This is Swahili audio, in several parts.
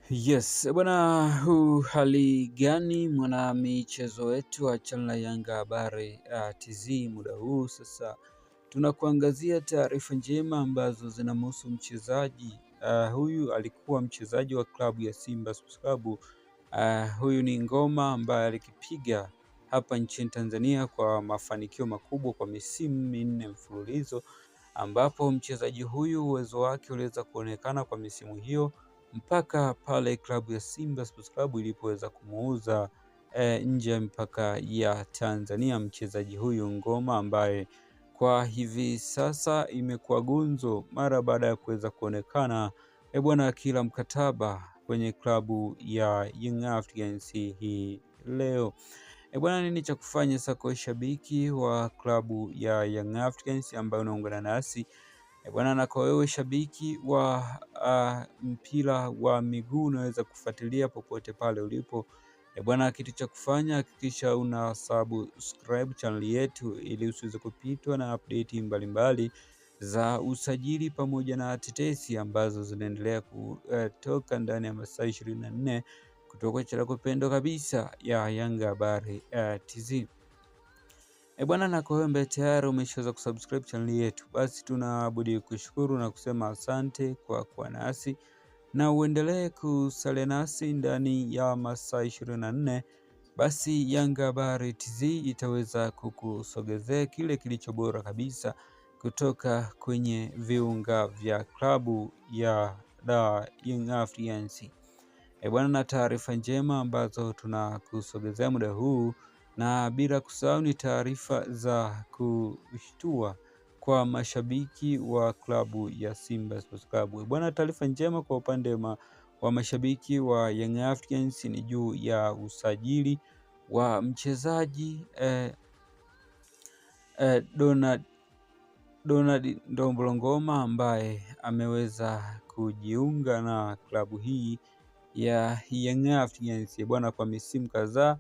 Yes, bwana, hali gani mwana michezo wetu wa channel ya Yanga Habari TZ. Muda huu sasa tunakuangazia taarifa njema ambazo zinamhusu mchezaji huyu. Alikuwa mchezaji wa klabu ya Simba Sports Club. Huyu ni ngoma ambaye alikipiga hapa nchini Tanzania kwa mafanikio makubwa kwa misimu minne mfululizo, ambapo mchezaji huyu uwezo wake uliweza kuonekana kwa misimu hiyo mpaka pale klabu ya Simba Sports Club ilipoweza kumuuza nje ya mipaka ya Tanzania mchezaji huyu ngoma, ambaye kwa hivi sasa imekuwa gunzo mara baada ya kuweza kuonekana bwana kila mkataba kwenye klabu ya Young Africans hii leo. Bwana, nini cha kufanya sasa kwa shabiki wa klabu ya Young Africans ambayo unaungana nasi bwana, na kwa wewe shabiki wa mpira wa miguu unaweza kufuatilia popote pale ulipo bwana, kitu cha kufanya hakikisha una subscribe channel yetu ili usiweze kupitwa na update mbalimbali za usajili pamoja na tetesi ambazo zinaendelea kutoka ndani ya masaa 24 kutoka channel kupendwa kabisa ya Yanga Habari TZ. Bwana, na kwa wewe tayari umeshaweza kusubscribe channel yetu, basi tunabudi kushukuru na kusema asante kwa kuwa nasi na uendelee kusalia nasi ndani ya masaa 24. Basi Yanga Habari TZ itaweza kukusogezea kile kilicho bora kabisa kutoka kwenye viunga vya klabu ya Young Africans bwana, na taarifa njema ambazo tunakusogezea muda huu, na bila kusahau ni taarifa za kushtua kwa mashabiki wa klabu ya Simba Sports Club bwana. Taarifa njema kwa upande wa mashabiki wa Young Africans ni juu ya usajili wa mchezaji Donald Ndombolo Ngoma ambaye ameweza kujiunga na klabu hii ya Young Africans bwana kwa misimu kadhaa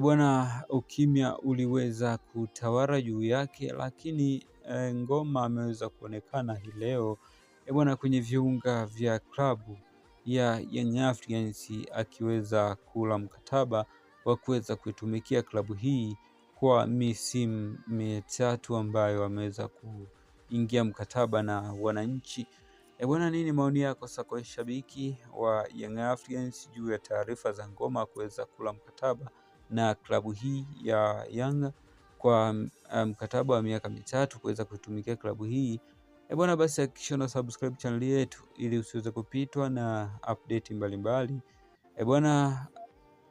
bwana, ukimya uliweza kutawala juu yake, lakini Ngoma ameweza kuonekana hii leo bwana kwenye viunga vya klabu ya Young Africans akiweza kula mkataba wa kuweza kuitumikia klabu hii kwa misimu mitatu ambayo ameweza kuingia mkataba na wananchi bwana. Nini maoni yako sasa kwa shabiki wa Young Africans juu ya taarifa za Ngoma kuweza kula mkataba na klabu hii ya Yanga kwa mkataba wa miaka mitatu kuweza kutumikia klabu hii bwana? Basi hakikisha una subscribe channel yetu ili usiweze kupitwa na update mbalimbali bwana,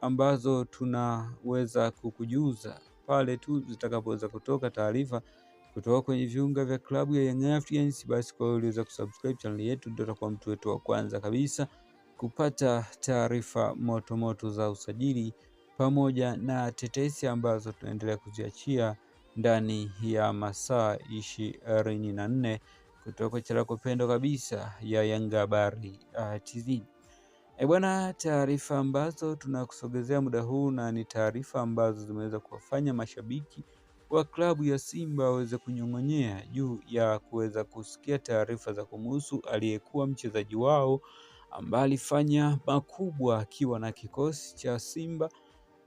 ambazo tunaweza kukujuza pale tu zitakapoweza kutoka taarifa kutoka kwenye viunga vya klabu ya Young Africans. Basi kwa hiyo uliweza kusubscribe channel yetu, ndio utakuwa mtu wetu wa kwanza kabisa kupata taarifa moto za usajili pamoja na tetesi ambazo tunaendelea kuziachia ndani ya masaa 24 kutoka channel kupendwa kabisa ya Yanga Habari TZ bwana. Taarifa ambazo tunakusogezea muda huu na ni taarifa ambazo zimeweza kuwafanya mashabiki wa klabu ya Simba waweze kunyong'onyea juu ya kuweza kusikia taarifa za kumhusu aliyekuwa mchezaji wao ambaye alifanya makubwa akiwa na kikosi cha Simba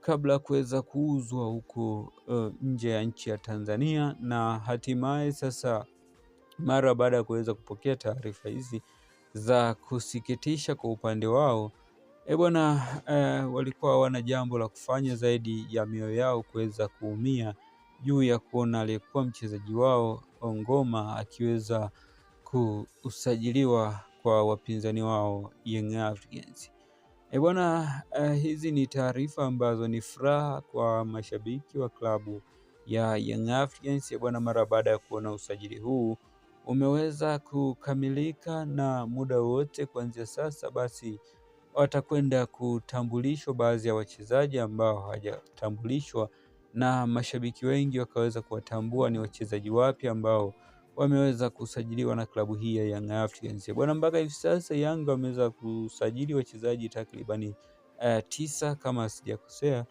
kabla ya kuweza kuuzwa huko nje ya nchi ya Tanzania, na hatimaye sasa mara baada ya kuweza kupokea taarifa hizi za kusikitisha kwa upande wao bwana, walikuwa hawana jambo la kufanya zaidi ya mioyo yao kuweza kuumia juu ya kuona aliyekuwa mchezaji wao Ngoma akiweza kusajiliwa kwa wapinzani wao Young Africans bwana. Hizi ni taarifa ambazo ni furaha kwa mashabiki wa klabu ya Young Africans bwana, mara baada ya kuona usajili huu umeweza kukamilika, na muda wote kuanzia sasa basi watakwenda kutambulishwa baadhi ya wachezaji ambao hawajatambulishwa, na mashabiki wengi wakaweza kuwatambua ni wachezaji wapi ambao wameweza kusajiliwa na klabu hii ya Young Africans bwana. Mpaka hivi sasa Yanga wameweza kusajili wachezaji takribani 9 kama sijakosea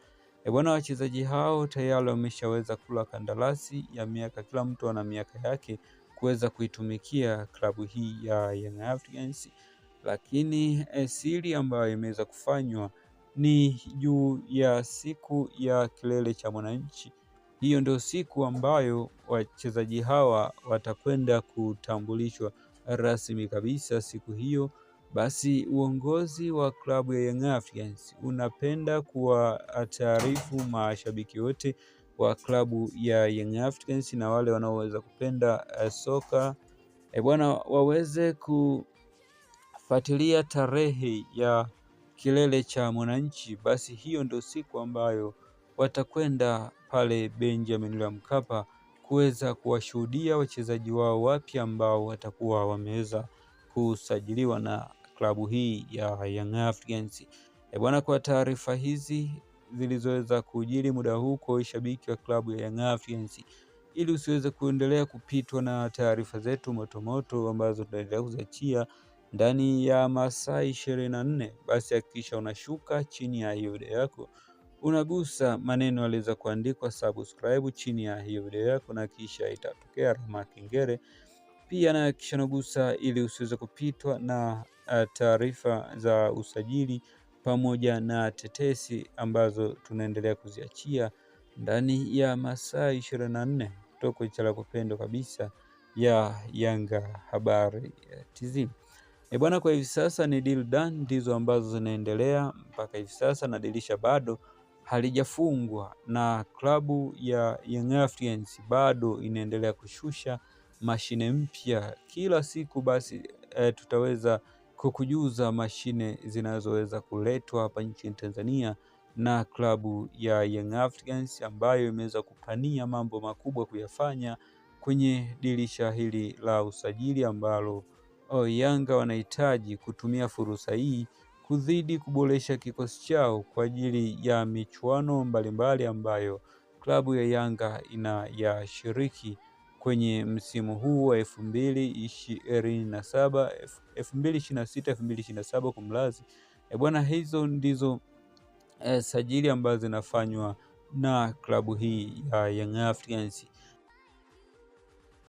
bwana. Wachezaji hao tayari wameshaweza kula kandarasi ya miaka, kila mtu ana miaka yake kuweza kuitumikia klabu hii ya Young Africans lakini siri ambayo imeweza kufanywa ni juu ya siku ya kilele cha mwananchi. Hiyo ndio siku ambayo wachezaji hawa watakwenda kutambulishwa rasmi kabisa siku hiyo. Basi uongozi wa klabu ya Young Africans unapenda kuwataarifu mashabiki wote wa klabu ya Young Africans na wale wanaoweza kupenda soka bwana, waweze kufuatilia tarehe ya kilele cha mwananchi. Basi hiyo ndio siku ambayo watakwenda pale Benjamin William Mkapa kuweza kuwashuhudia wachezaji wao wapya ambao watakuwa wameweza kusajiliwa na klabu hii ya Young Africans. Bwana, kwa taarifa hizi zilizoweza kujiri muda huu kwa shabiki wa klabu ya Young Africans, ili usiweze kuendelea kupitwa na taarifa zetu motomoto ambazo tunaendelea kuziachia ndani ya masaa 24, basi hakikisha unashuka chini ya hiyo video yako, unagusa maneno yaliweza kuandikwa subscribe chini ya hiyo video yako, na kisha itatokea alama ya kengele. Pia na kisha unagusa ili usiweze kupitwa na taarifa za usajili pamoja na tetesi ambazo tunaendelea kuziachia ndani ya masaa 24 kutoka channel kupendwa kabisa ya Yanga Habari TZ. Bwana, kwa hivi sasa ni deal done ndizo ambazo zinaendelea mpaka hivi sasa, na dirisha bado halijafungwa na klabu ya Young Africans bado inaendelea kushusha mashine mpya kila siku. Basi tutaweza kukujuza mashine zinazoweza kuletwa hapa nchini Tanzania na klabu ya Young Africans ambayo imeweza kupania mambo makubwa kuyafanya kwenye dirisha hili la usajili, ambalo Yanga wanahitaji kutumia fursa hii kuzidi kuboresha kikosi chao kwa ajili ya michuano mbalimbali ambayo klabu ya Yanga inayashiriki kwenye msimu huu wa 2026 2027 kumlazi. Bwana, hizo ndizo sajili ambazo zinafanywa na klabu hii ya Young Africans.